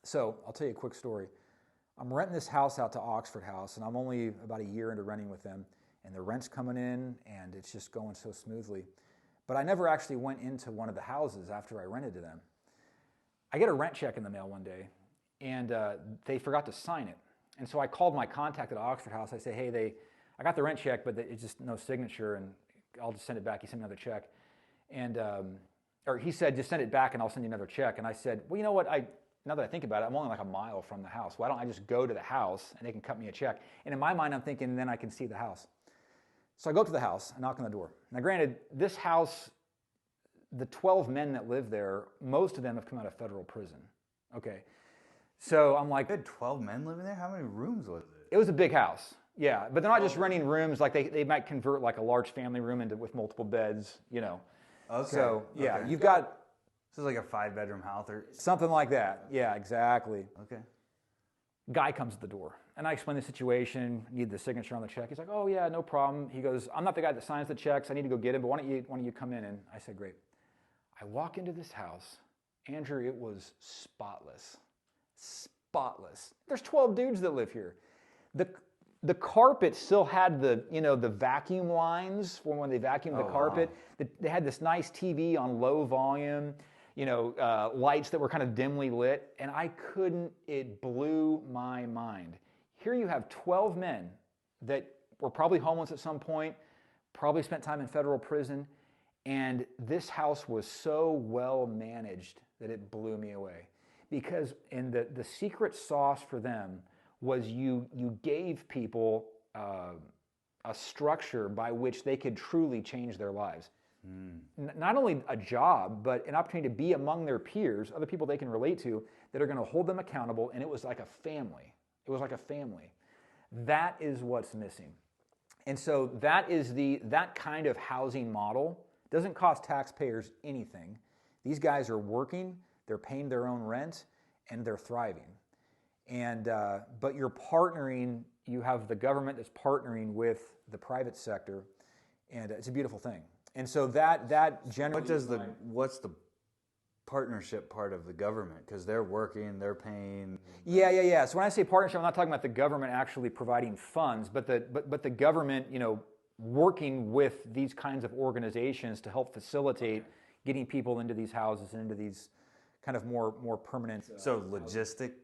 So I'll tell you a quick story. I'm renting this house out to Oxford House, and I'm only about a year into renting with them, and the rent's coming in, and it's just going so smoothly. But I never actually went into one of the houses after I rented to them. I get a rent check in the mail one day, and they forgot to sign it. And so I called my contact at Oxford House. I say, hey, I got the rent check, but it's just no signature, and I'll just send it back. He sent me another check. And, or he said, just send it back and I'll send you another check. And I said, well, you know what, now that I think about it, I'm only like a mile from the house. Why don't I just go to the house and they can cut me a check? And in my mind, I'm thinking, then I can see the house. So I go up to the house and knock on the door. Now granted, this house, the 12 men that live there, most of them have come out of federal prison. Okay. So I'm like, You had 12 men living there? How many rooms was it? It was a big house. Yeah, but they're not just renting rooms. Like they might convert like a large family room into with multiple beds, you know. Okay. So yeah, okay. you've got This is like a 5-bedroom house or something like that. Yeah, exactly. Okay. Guy comes to the door, and I explain the situation. Need the signature on the check. He's like, "Oh yeah, no problem." He goes, "I'm not the guy that signs the checks. I need to go get him. But why don't you come in?" And I said, "Great." I walk into this house, Andrew. It was spotless, spotless. There's 12 dudes that live here. The carpet still had the vacuum lines for when they vacuum the carpet. Wow. They had this nice TV on low volume, lights that were kind of dimly lit, and it blew my mind. Here you have 12 men that were probably homeless at some point, probably spent time in federal prison, and this house was so well managed that it blew me away. Because the secret sauce for them was you gave people a structure by which they could truly change their lives. Not only a job, but an opportunity to be among their peers, other people they can relate to, that are going to hold them accountable, and it was like a family. It was like a family. That is what's missing. And so that kind of housing model doesn't cost taxpayers anything. These guys are working, they're paying their own rent, and they're thriving. And but you're partnering. You have the government that's partnering with the private sector, and it's a beautiful thing. And so that generally. What's the partnership part of the government? Because they're working, they're paying. Yeah. So when I say partnership, I'm not talking about the government actually providing funds, but the government, working with these kinds of organizations to help facilitate getting people into these houses and into these kind of more permanent. So logistics?